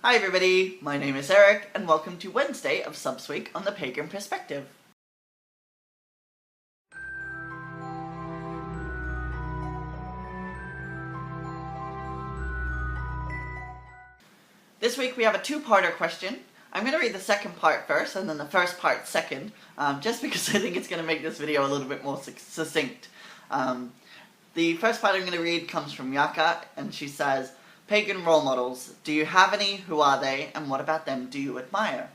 Hi everybody, my name is Eric, and welcome to Wednesday of Subsweek on the Pagan Perspective. This week we have a two-parter question. I'm going to read the second part first, and then the first part second, just because I think it's going to make this video a little bit more succinct. The first part I'm going to read comes from Yucca, and she says, Pagan Rolemodels, do you have any? Who are they? And what about them do you admire?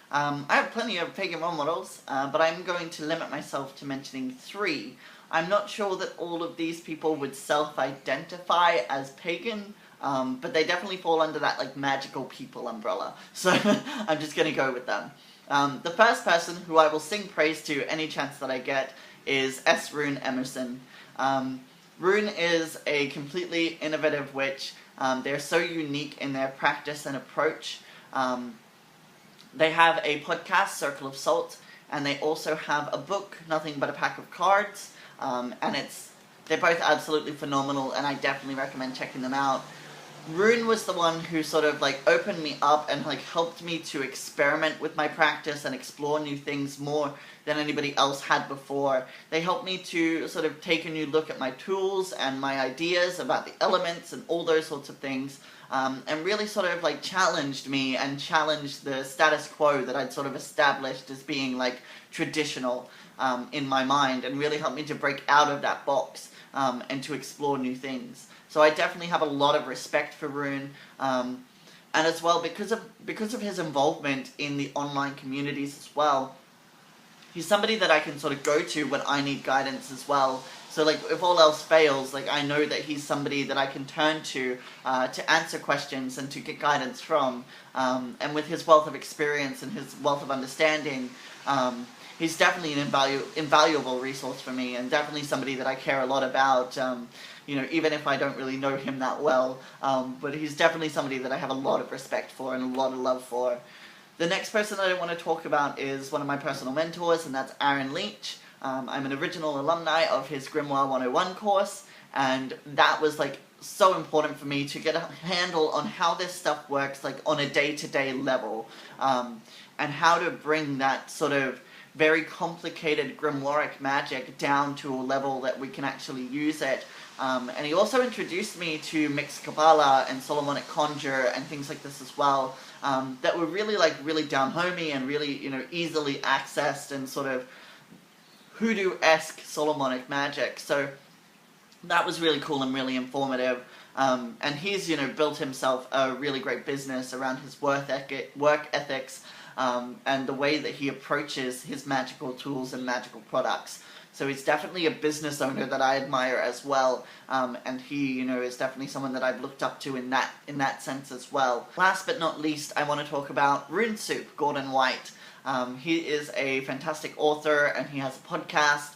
I have plenty of pagan role models, but I'm going to limit myself to mentioning 3. I'm not sure that all of these people would self-identify as pagan, but they definitely fall under that magical people umbrella. So I'm just going to go with them. The first person who I will sing praise to any chance that I get is S. Rune Emerson. Rune is a completely innovative witch. They're so unique in their practice and approach. They have a podcast, Circle of Salt, and they also have a book, Nothing But a Pack of Cards, and they're both absolutely phenomenal, and I definitely recommend checking them out. Rune was the one who sort of opened me up and helped me to experiment with my practice and explore new things more than anybody else had before. They helped me to sort of take a new look at my tools and my ideas about the elements and all those sorts of things, and really sort of challenged me and challenged the status quo that I'd sort of established as being traditional in my mind, and really helped me to break out of that box and to explore new things. So I definitely have a lot of respect for Rune, and as well because of his involvement in the online communities as well. He's somebody that I can sort of go to when I need guidance as well. So if all else fails, I know that he's somebody that I can turn to answer questions and to get guidance from. And with his wealth of experience and his wealth of understanding, he's definitely an invaluable resource for me, and definitely somebody that I care a lot about. Even if I don't really know him that well, but he's definitely somebody that I have a lot of respect for and a lot of love for. The next person that I want to talk about is one of my personal mentors, and that's Aaron Leach. I'm an original alumni of his Grimoire 101 course, and that was so important for me to get a handle on how this stuff works on a day-to-day level, and how to bring that sort of very complicated grimoire magic down to a level that we can actually use it. And he also introduced me to mixed Kabbalah and Solomonic Conjure and things like this as well, that were really really down-homey and really easily accessed and sort of hoodoo-esque Solomonic magic. So that was really cool and really informative. And he's built himself a really great business around his work ethics, and the way that he approaches his magical tools and magical products. So he's definitely a business owner that I admire as well, and he, is definitely someone that I've looked up to in that sense as well. Last but not least, I want to talk about Rune Soup, Gordon White. He is a fantastic author, and he has a podcast.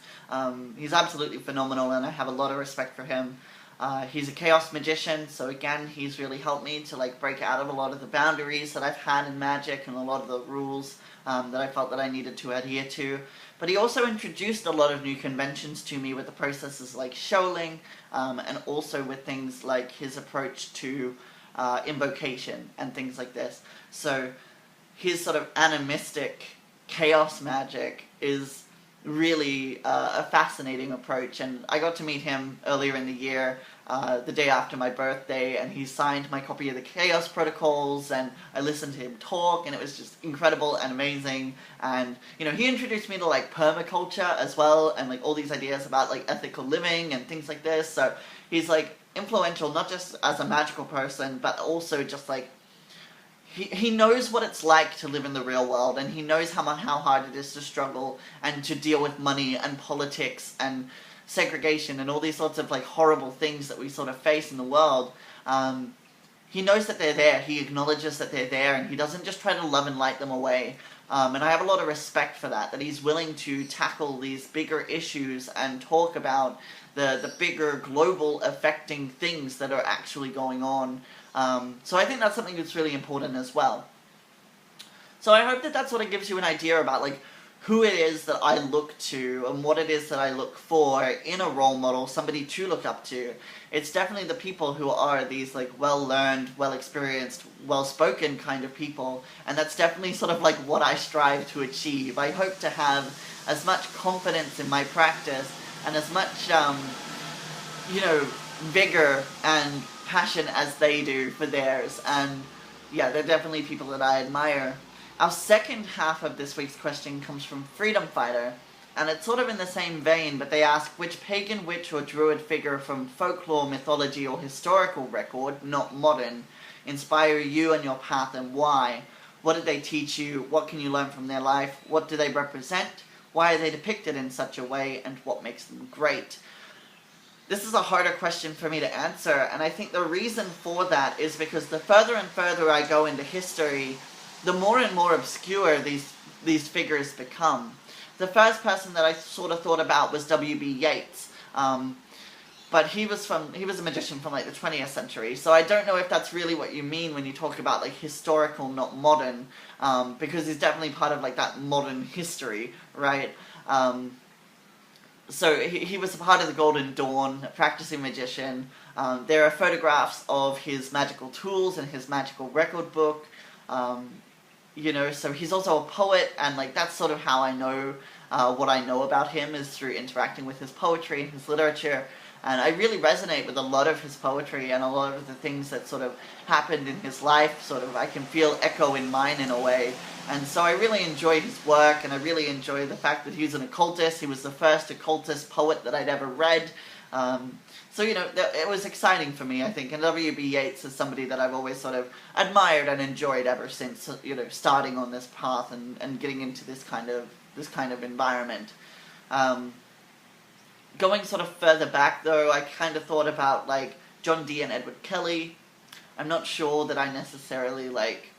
He's absolutely phenomenal, and I have a lot of respect for him. He's a chaos magician, so again, he's really helped me to break out of a lot of the boundaries that I've had in magic and a lot of the rules that I felt that I needed to adhere to. But he also introduced a lot of new conventions to me with the processes like shoaling, and also with things like his approach to invocation and things like this. So his sort of animistic chaos magic is really a fascinating approach, and I got to meet him earlier in the year, the day after my birthday, and he signed my copy of the Chaos Protocols, and I listened to him talk, and it was just incredible and amazing. And he introduced me to permaculture as well, and all these ideas about ethical living and things like this. So he's influential not just as a magical person, but also just he knows what it's like to live in the real world, and he knows how hard it is to struggle and to deal with money and politics and segregation and all these sorts of horrible things that we sort of face in the world. He knows that they're there, he acknowledges that they're there, and he doesn't just try to love and light them away. And I have a lot of respect for that he's willing to tackle these bigger issues and talk about the bigger global affecting things that are actually going on. So I think that's something that's really important as well. So I hope that sort of gives you an idea about who it is that I look to and what it is that I look for in a role model, somebody to look up to. It's definitely the people who are these like well-learned, well-experienced, well-spoken kind of people, and that's definitely sort of like what I strive to achieve. I hope to have as much confidence in my practice and as much, you know, vigor and passion as they do for theirs, and yeah, they're definitely people that I admire. Our second half of this week's question comes from Freedom Fighter, and it's sort of in the same vein, but they ask which pagan, witch, or druid figure from folklore, mythology, or historical record, not modern, inspire you and your path, and why? What did they teach you? What can you learn from their life? What do they represent? Why are they depicted in such a way, and what makes them great? This is a harder question for me to answer, and I think the reason for that is because the further and further I go into history, the more and more obscure these figures become. The first person that I sort of thought about was W.B. Yeats, but he was a magician from like the 20th century, so I don't know if that's really what you mean when you talk about like historical, not modern, because he's definitely part of like that modern history, right? So he was a part of the Golden Dawn, a practicing magician. There are photographs of his magical tools and his magical record book. You know, so he's also a poet, and like that's sort of how I know what I know about him, is through interacting with his poetry and his literature. And I really resonate with a lot of his poetry and a lot of the things that sort of happened in his life. Sort of I can feel echo in mine in a way. And so I really enjoy his work, and I really enjoy the fact that he's an occultist. He was the first occultist poet that I'd ever read. So, you know, it was exciting for me, I think. And W.B. Yeats is somebody that I've always sort of admired and enjoyed ever since, you know, starting on this path and getting into this kind of environment. Going sort of further back, though, I kind of thought about, like, John Dee and Edward Kelly. I'm not sure that I necessarily, like,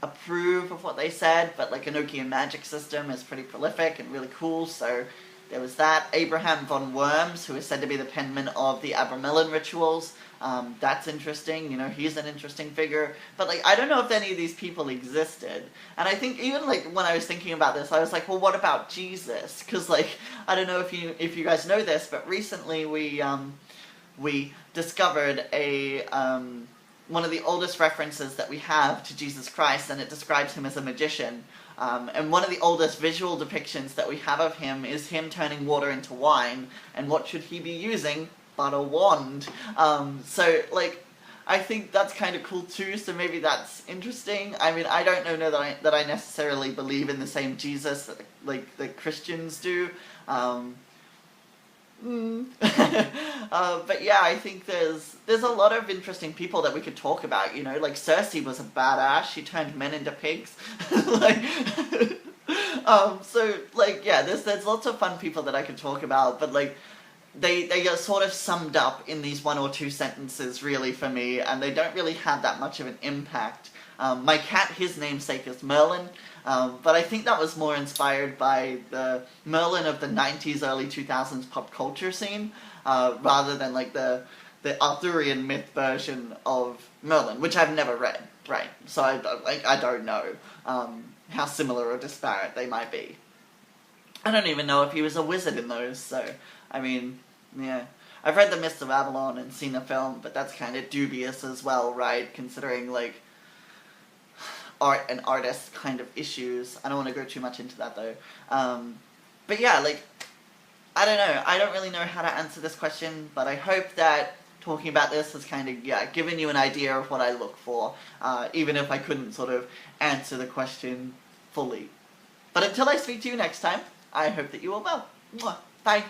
approve of what they said, but, like, Enochian magic system is pretty prolific and really cool, so there was that. Abraham von Worms, who is said to be the penman of the Abramelin rituals. That's interesting, you know, he's an interesting figure. But, like, I don't know if any of these people existed. And I think even, like, when I was thinking about this, I was like, well, what about Jesus? Because, like, I don't know if you guys know this, but recently we discovered one of the oldest references that we have to Jesus Christ, and it describes him as a magician. And one of the oldest visual depictions that we have of him is him turning water into wine, and what should he be using but a wand? So, like, I think that's kind of cool too, so maybe that's interesting. I mean, I don't know that I necessarily believe in the same Jesus that, like, the Christians do. But yeah, I think there's a lot of interesting people that we could talk about, you know, like Cersei was a badass, she turned men into pigs, like, so, like, yeah, there's lots of fun people that I could talk about, but, like, they are sort of summed up in these one or two sentences, really, for me, and they don't really have that much of an impact. My cat, his namesake is Merlin, but I think that was more inspired by the Merlin of the 90s, early 2000s pop culture scene, rather than, like, the Arthurian myth version of Merlin, which I've never read, right? So I don't know how similar or disparate they might be. I don't even know if he was a wizard in those, so, I mean, yeah. I've read The Mists of Avalon and seen the film, but that's kind of dubious as well, right? Considering, like, art and artist kind of issues. I don't want to go too much into that, though. But yeah, like, I don't know. I don't really know how to answer this question, but I hope that talking about this has kind of, yeah, given you an idea of what I look for, even if I couldn't sort of answer the question fully. But until I speak to you next time, I hope that you all well. Mwah. Bye.